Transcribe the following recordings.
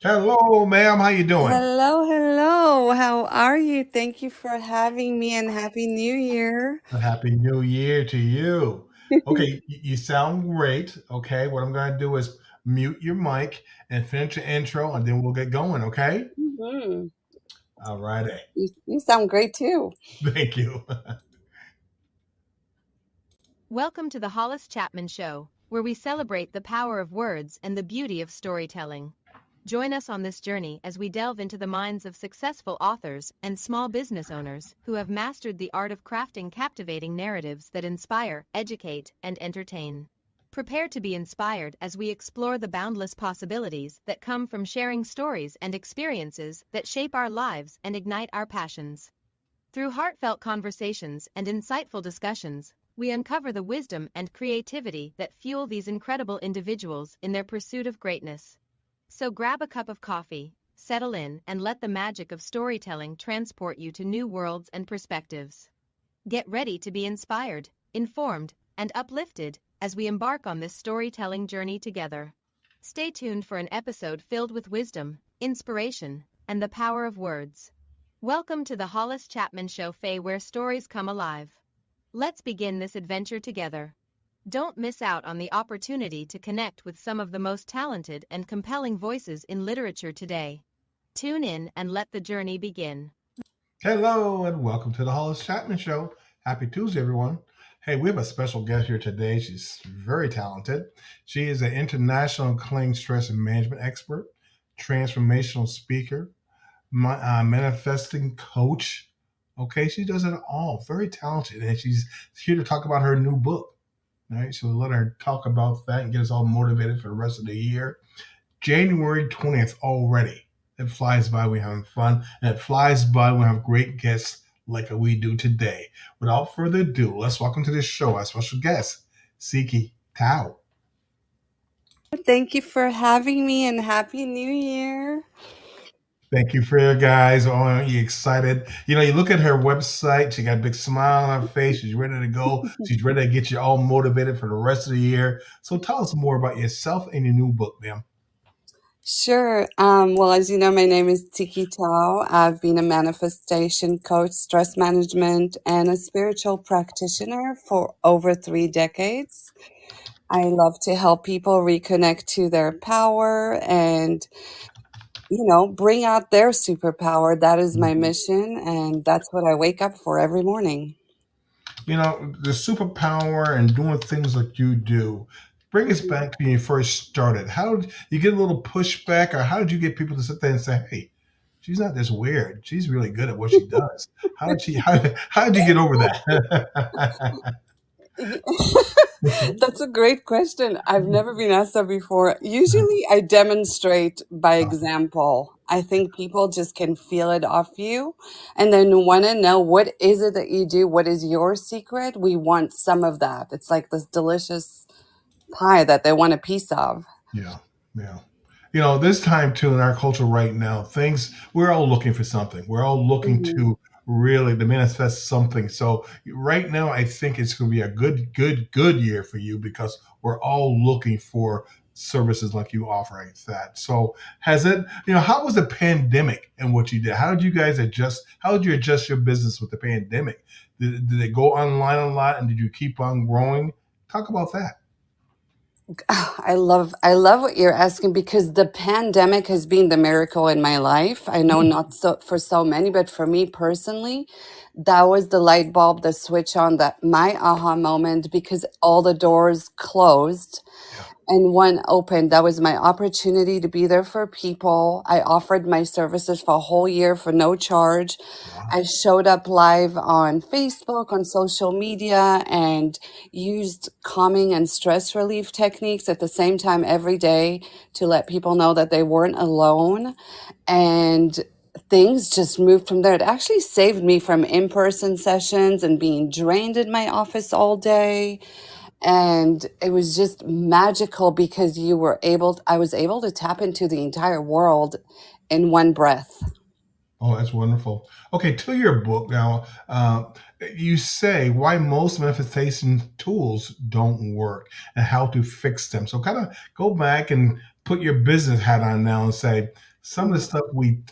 Hello, ma'am. How you doing? Hello, hello. How are you? Thank you for having me and Happy New Year. A happy New Year to you. Okay, you sound great. Okay, what I'm going to do is mute your mic and finish your intro, and then we'll get going. Okay. Mhm. All righty. You sound great too. Thank you. Welcome to the Hollis Chapman Show, where we celebrate the power of words and the beauty of storytelling. Join us on this journey as we delve into the minds of successful authors and small business owners who have mastered the art of crafting captivating narratives that inspire, educate, and entertain. Prepare to be inspired as we explore the boundless possibilities that come from sharing stories and experiences that shape our lives and ignite our passions. Through heartfelt conversations and insightful discussions, we uncover the wisdom and creativity that fuel these incredible individuals in their pursuit of greatness. So grab a cup of coffee, settle in, and let the magic of storytelling transport you to new worlds and perspectives. Get ready to be inspired, informed, and uplifted as we embark on this storytelling journey together. Stay tuned for an episode filled with wisdom, inspiration, and the power of words. Welcome to the Hollis Chapman Show, where stories come alive. Let's begin this adventure together. Don't miss out on the opportunity to connect with some of the most talented and compelling voices in literature today. Tune in and let the journey begin. Hello, and welcome to the Hollis Chapman Show. Happy Tuesday, everyone. Hey, we have a special guest here today. She's very talented. She is an international acclaimed stress and management expert, transformational speaker, manifesting coach. Okay, she does it all. Very talented, and she's here to talk about her new book. All right, so we'll let her talk about that and get us all motivated for the rest of the year. January 20th already. It flies by. We're having fun, and it flies by. We have great guests like we do today. Without further ado, let's welcome to this show our special guest, Tsikki Thau. Thank you for having me and Happy New Year. Thank you for your guys. Oh, you excited? You look at her website. She got a big smile on her face. She's ready to go. She's ready to get you all motivated for the rest of the year. So tell us more about yourself and your new book, ma'am. Sure. Well, as you know, my name is Tsikki Thau. I've been a manifestation coach, stress management, and a spiritual practitioner for over 3 decades. I love to help people reconnect to their power and bring out their superpower. That is my Mhm. mission, and that's what I wake up for every morning. The superpower and doing things like you do. Bring us back to when you first started. How did you get a little pushback, or how did you get people to sit there and say, "Hey, she's not this weird. She's really good at what she does." How did she? How did you get over that? Ye- That's a great question. I've never been asked that before. Usually, I demonstrate by example. I think people just can feel it off you and then want to know what is it that you do? What is your secret? We want some of that. It's like this delicious pie that they want a piece of. Yeah, yeah. This time too in our culture right now, things we're all looking for something. We're all looking Mhm. to really to manifest something. So right now, I think it's going to be a good year for you because we're all looking for services like you offer like that. So has it? How was the pandemic and what you did? How did you guys adjust? How did you adjust your business with the pandemic? Did it go online a lot, and did you keep on growing? Talk about that. I love what you're asking because the pandemic has been the miracle in my life. I know Mm, not so for so many, but for me personally, that was the light bulb, the switch on, that my aha moment because all the doors closed yeah. and one opened. That was my opportunity to be there for people. I offered my services for a whole year for no charge. Wow. I showed up live on Facebook, on social media, and used calming and stress relief techniques at the same time every day to let people know that they weren't alone. And things just moved from there. It actually saved me from in person sessions and being drained in my office all day. And it was just magical because I was able to tap into the entire world in one breath. Oh, that's wonderful. Okay, to your book now, you say why most manifestation tools don't work and how to fix them. So, kind of go back and put your business hat on now and say, some of the stuff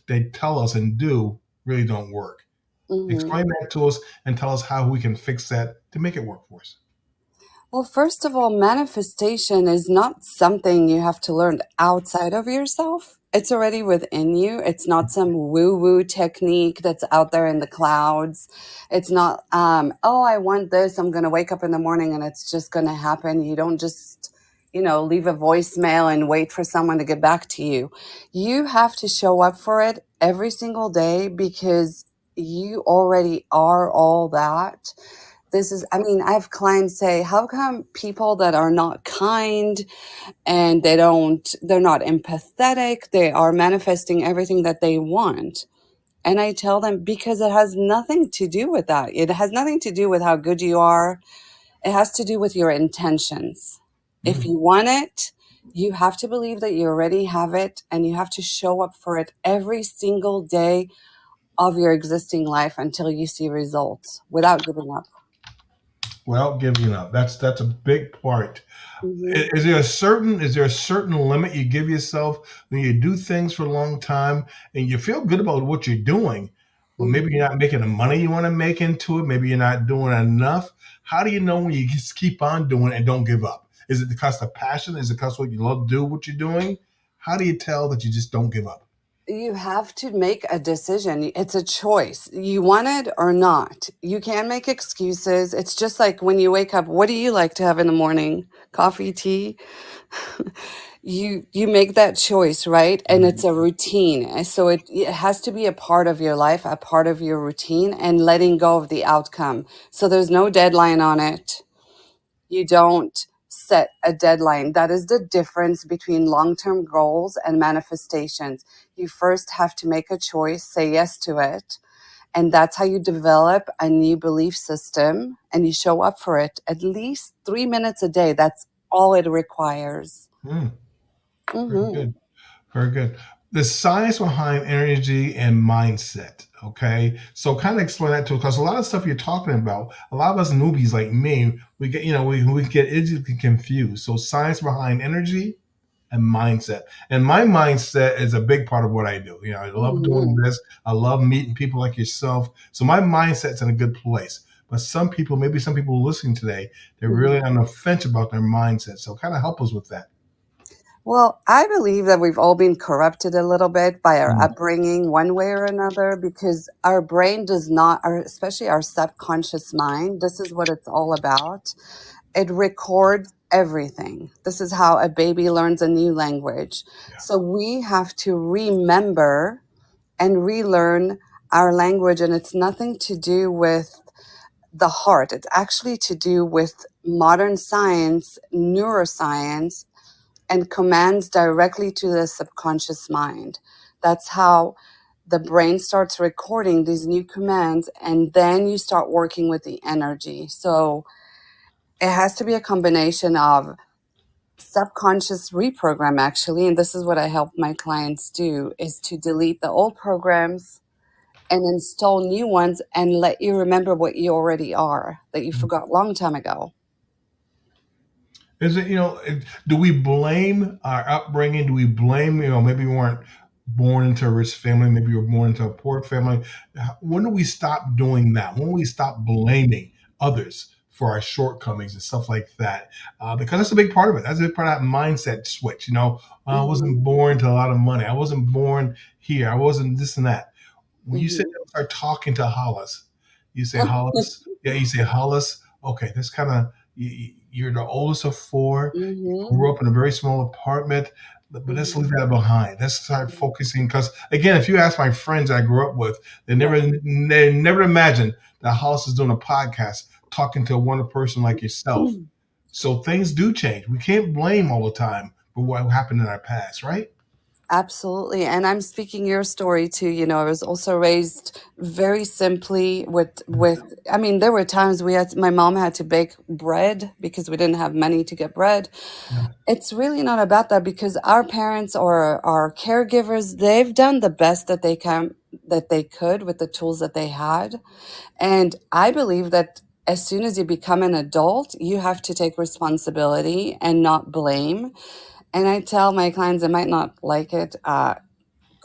they tell us and do really don't work. Mm-hmm. Explain that to us and tell us how we can fix that to make it work for us. Well, first of all, manifestation is not something you have to learn outside of yourself. It's already within you. It's not some woo woo technique that's out there in the clouds. It's not, oh, I want this. I'm going to wake up in the morning and it's just going to happen. You don't just, leave a voicemail and wait for someone to get back to you. You have to show up for it every single day because you already are all that. I have clients say, how come people that are not kind and they're not empathetic, they are manifesting everything that they want? And I tell them, because it has nothing to do with that. It has nothing to do with how good you are. It has to do with your intentions. If Mm. you want it, you have to believe that you already have it and you have to show up for it every single day of your existing life until you see results without giving up. Well, giving up. That's a big part. Mhm. Is there a certain limit you give yourself when you do things for a long time and you feel good about what you're doing, but maybe Mhm. you're not making the money you want to make into it. Maybe you're not doing enough. How do you know when you just keep on doing it and don't give up? Is it because of passion? Is it because what you love to do what you're doing? How do you tell that you just don't give up? You have to make a decision. It's a choice. You want it or not. You can't make excuses. It's just like when you wake up, what do you like to have in the morning? Coffee, tea? You make that choice, right? And it's a routine. And so it has to be a part of your life, a part of your routine, and letting go of the outcome. So there's no deadline on it. You don't set a deadline. That is the difference between long term goals and manifestations. You first have to make a choice, say yes to it. And that's how you develop a new belief system and you show up for it at least 3 minutes a day. That's all it requires. Hmm, very Hmm. good. Very good. The science behind energy and mindset. Okay, so kind of explain that to us because a lot of stuff you're talking about, a lot of us newbies like me, we get easily confused. So science behind energy and mindset, and my mindset is a big part of what I do. I love doing Hmm. this. I love meeting people like yourself. So my mindset's in a good place. But maybe some people listening today, they're really on the fence about their mindset. So kind of help us with that. Well, I believe that we've all been corrupted a little bit by our Mm, upbringing, one way or another, because our brain does not, especially our subconscious mind, this is what it's all about. It records everything. This is how a baby learns a new language. yeah. So we have to remember and relearn our language, and it's nothing to do with the heart. It's actually to do with modern science, neuroscience, and commands directly to the subconscious mind. That's how the brain starts recording these new commands, and then you start working with the energy. So it has to be a combination of subconscious reprogram, actually, and this is what I help my clients do, is to delete the old programs and install new ones and let you remember what you already are that you forgot long time ago. Is it, do we blame our upbringing? Do we blame, maybe we weren't born into a rich family, maybe we were born into a poor family. When do we stop doing that? When do we stop blaming others for our shortcomings and stuff like that? Because that's a big part of it. That's a big part of that mindset switch. I wasn't Hmm. born to a lot of money. I wasn't born here. I wasn't this and that. When you sit Hmm. there and start talking to Hollis, you say, Hollis, yeah, you say, Hollis, okay, this kind of, you're the oldest of four. You Hmm. grew up in a very small apartment, but let's leave Hmm. that behind. Let's start focusing. Because again, if you ask my friends I grew up with, they never imagined that Hollis is doing a podcast talking to a wonderful person like yourself. Yeah. So things do change. We can't blame all the time for what happened in our past, right? Absolutely. And I'm speaking your story too. I was also raised very simply there were times my mom had to bake bread because we didn't have money to get bread. Yeah. It's really not about that because our parents or our caregivers, they've done the best that they could with the tools that they had. And I believe that as soon as you become an adult, you have to take responsibility and not blame. And I tell my clients, they might not like it.